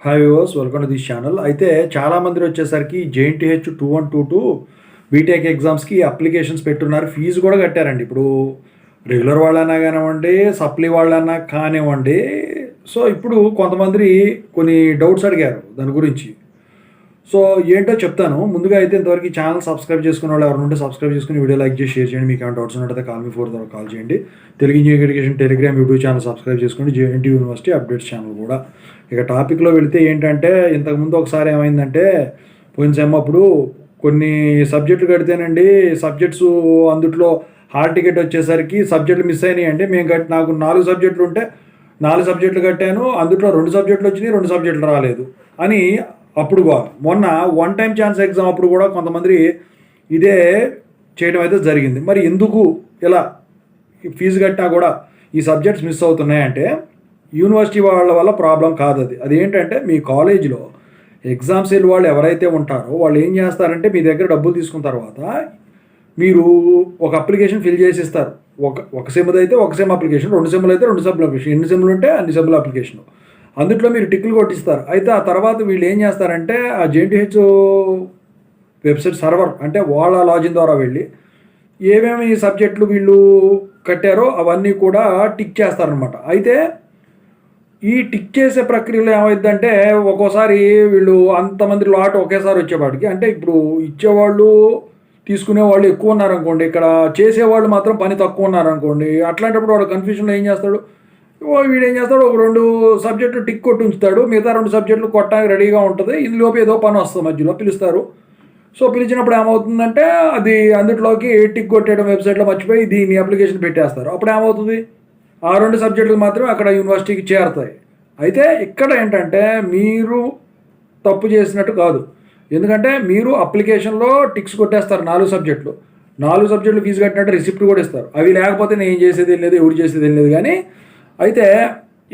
Hi viewers, welcome to this channel. అయితే చాలామంది వచ్చేసరికి జేఎన్టీహెచ్ 2122 బీటెక్ ఎగ్జామ్స్కి అప్లికేషన్స్ పెట్టున్నారు, ఫీజు కూడా కట్టారండి. ఇప్పుడు రెగ్యులర్ వాళ్ళన్నా కానివ్వండి, సప్లీ వాళ్ళన్నా కానివ్వండి. సో ఇప్పుడు కొంతమంది కొన్ని డౌట్స్ అడిగారు దాని గురించి. సో ఏంటో చెప్తాను. ముందుగా అయితే ఇంతవరకు ఈ ఛానల్ సబ్స్క్రైబ్ చేసుకున్న వాళ్ళు ఎవరు ఉంటే సబ్స్క్రైబ్ చేసుకుని వీడియో లైక్ చేసి షేర్ చేయండి. మీకు ఏమైనా డౌట్స్ ఉన్నట్లయితే కాల్ మీ 4 ద్వారా కాల్ చేయండి. Telugu engineering education Telegram YouTube channel subscribe చేసుకోండి. జేఎన్టీ యూనివర్సిటీ అప్డేట్స్ ఛానల్ కూడా. ఇక టాపిక్లో వెళితే ఏంటంటే, ఇంతకుముందు ఒకసారి ఏమైందంటే, పోయిన సెమ్ అప్పుడు కొన్ని సబ్జెక్టులు కడితేనండి, సబ్జెక్ట్స్ అందుట్లో హాల్ టికెట్ వచ్చేసరికి సబ్జెక్టులు మిస్ అయినాయండి. నాకు 4 సబ్జెక్టులు ఉంటే 4 సబ్జెక్టులు కట్టాను, అందులో 2 సబ్జెక్టులు వచ్చినాయి, 2 సబ్జెక్టులు రాలేదు అని. అప్పుడు మొన్న వన్ టైం ఛాన్స్ ఎగ్జామ్ అప్పుడు కూడా కొంతమంది ఇదే చేయడం అయితే జరిగింది. మరి ఎందుకు ఇలా ఫీజు కట్టినా కూడా ఈ సబ్జెక్ట్స్ మిస్ అవుతున్నాయంటే, యూనివర్సిటీ వాళ్ళ వల్ల ప్రాబ్లం కాదు. అది ఏంటంటే, మీ కాలేజీలో ఎగ్జామ్స్ వెళ్ళి వాళ్ళు ఎవరైతే ఉంటారో వాళ్ళు ఏం చేస్తారంటే, మీ దగ్గర డబ్బులు తీసుకున్న తర్వాత మీరు ఒక అప్లికేషన్ ఫిల్ చేసి ఇస్తారు. ఒక సెమ్ది అయితే ఒక సెమ్ అప్లికేషన్, 2 సెమ్లు అయితే 2 సెమ్ల అప్లికేషన్, ఎన్ని సెమ్లు ఉంటే అన్ని సెమ్ల అప్లికేషన్. అందుట్లో మీరు టిక్లు కొట్టిస్తారు. అయితే ఆ తర్వాత వీళ్ళు ఏం చేస్తారంటే, ఆ జేఎన్టీహెచ్ వెబ్సైట్ సర్వర్ అంటే వాళ్ళ లాగిన్ ద్వారా వెళ్ళి ఏమేమి సబ్జెక్టులు వీళ్ళు కట్టారో అవన్నీ కూడా టిక్ చేస్తారనమాట. అయితే ఈ టిక్ చేసే ప్రక్రియలో ఏమైందంటే, ఒక్కోసారి వీళ్ళు అంతమంది లాట్ ఒకేసారి వచ్చేవాడికి, అంటే ఇప్పుడు ఇచ్చేవాళ్ళు తీసుకునేవాళ్ళు ఎక్కువ ఉన్నారనుకోండి, ఇక్కడ చేసేవాళ్ళు మాత్రం పని తక్కువ ఉన్నారనుకోండి. అట్లాంటప్పుడు వాడు కన్ఫ్యూజన్లో ఏం చేస్తాడు, వీడు ఏం చేస్తాడు, ఒక 2 సబ్జెక్టులు టిక్ కొట్టి ఉంచుతాడు, మిగతా 2 సబ్జెక్టులు కొట్టడానికి రెడీగా ఉంటుంది. ఇందులోపు ఏదో పని వస్తుంది, మధ్యలో పిలుస్తారు. సో పిలిచినప్పుడు ఏమవుతుందంటే, అది అందులోకి టిక్ కొట్టేయడం వెబ్సైట్లో మర్చిపోయి దీని అప్లికేషన్ పెట్టేస్తారు. అప్పుడు ఏమవుతుంది, ఆ 2 సబ్జెక్టులు మాత్రమే అక్కడ యూనివర్సిటీకి చేరుతాయి. అయితే ఇక్కడ ఏంటంటే, మీరు తప్పు చేసినట్టు కాదు. ఎందుకంటే మీరు అప్లికేషన్లో టిక్స్ కొట్టేస్తారు 4 సబ్జెక్టులు. 4 సబ్జెక్టులు ఫీజు కట్టినట్టు రిసిప్ట్ కూడా ఇస్తారు. అవి లేకపోతే నేను ఏం చేసేది లేదు, ఎవరు చేసేది లేదు. కానీ అయితే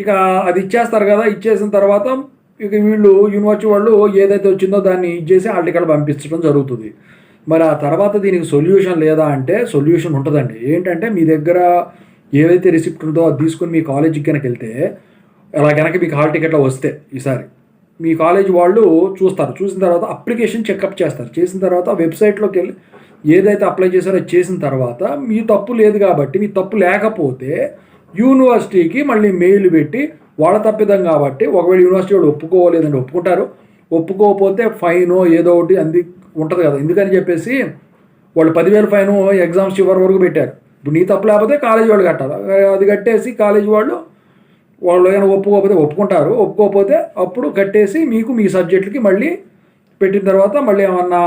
ఇక అది ఇచ్చేస్తారు కదా, ఇచ్చేసిన తర్వాత ఇక వీళ్ళు యూనివర్సిటీ వాళ్ళు ఏదైతే వచ్చిందో దాన్ని ఇచ్చేసి హాల్ టికెట్ పంపించడం జరుగుతుంది. మరి ఆ తర్వాత దీనికి సొల్యూషన్ లేదా అంటే, సొల్యూషన్ ఉంటుందండి. ఏంటంటే, మీ దగ్గర ఏదైతే రిసిప్ట్ ఉందో అది తీసుకొని మీ కాలేజీకి కనుక వెళ్తే, అలా కనుక మీకు హాల్ టికెట్లో వస్తే ఈసారి మీ కాలేజ్ వాళ్ళు చూస్తారు. చూసిన తర్వాత అప్లికేషన్ చెకప్ చేస్తారు. చేసిన తర్వాత వెబ్సైట్లోకి వెళ్ళి ఏదైతే అప్లై చేశారో అది చేసిన తర్వాత, మీ తప్పు లేదు కాబట్టి, మీ తప్పు లేకపోతే యూనివర్సిటీకి మళ్ళీ మెయిల్ పెట్టి, వాళ్ళ తప్పిదం కాబట్టి, ఒకవేళ యూనివర్సిటీ వాడు ఒప్పుకోలేదండి, ఒప్పుకుంటారు. ఒప్పుకోకపోతే ఫైనో ఏదో ఒకటి ఉంటుంది కదా. ఎందుకని చెప్పేసి వాళ్ళు 10,000 ఫైను ఎగ్జామ్స్ చివరి వరకు పెట్టారు. ఇప్పుడు నీ తప్పు లేకపోతే కాలేజీ వాళ్ళు కట్టాలి. అది కట్టేసి కాలేజీ వాళ్ళు ఏమైనా ఒప్పుకోకపోతే ఒప్పుకుంటారు, ఒప్పుకోకపోతే అప్పుడు కట్టేసి మీకు మీ సబ్జెక్టులకి మళ్ళీ పెట్టిన తర్వాత మళ్ళీ ఏమన్నా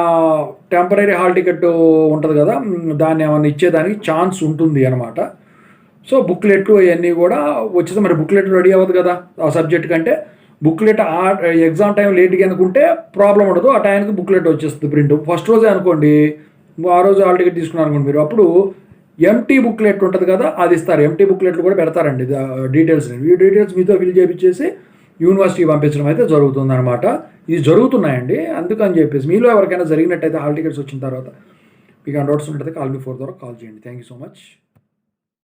టెంపరీ హాల్ టికెట్ ఉంటుంది కదా, దాన్ని ఏమన్నా ఇచ్చేదానికి ఛాన్స్ ఉంటుంది అనమాట. సో బుక్లెట్లు అవన్నీ కూడా వచ్చేసి, మరి బుక్లెట్ రెడీ అవ్వదు కదా ఆ సబ్జెక్ట్ కంటే. బుక్లెట్ ఆ ఎగ్జామ్ టైం లేట్గా అనుకుంటే ప్రాబ్లం ఉండదు, ఆ టైంకి బుక్లెట్ వచ్చేస్తుంది ప్రింట్. ఫస్ట్ రోజే అనుకోండి, ఆ రోజు హాల్ టికెట్ తీసుకున్నారు అనుకోండి మీరు, అప్పుడు ఎంటీ బుక్లెట్ ఉంటుంది కదా అది ఇస్తారు. ఎంటీ బుక్లెట్లు కూడా పెడతారండి డీటెయిల్స్. ఈ డీటెయిల్స్ మీతో ఫిల్ చేయించేసి యూనివర్సిటీకి పంపించడం అయితే జరుగుతుంది అనమాట. ఇది జరుగుతున్నాయండి. అందుకని చెప్పేసి మీలో ఎవరికైనా జరిగినట్టయితే హాల్ టికెట్స్ వచ్చిన తర్వాత మీకు డౌట్స్ ఉంటే కాల్ మీ 4 ద్వారా కాల్ చేయండి. Thank you so much.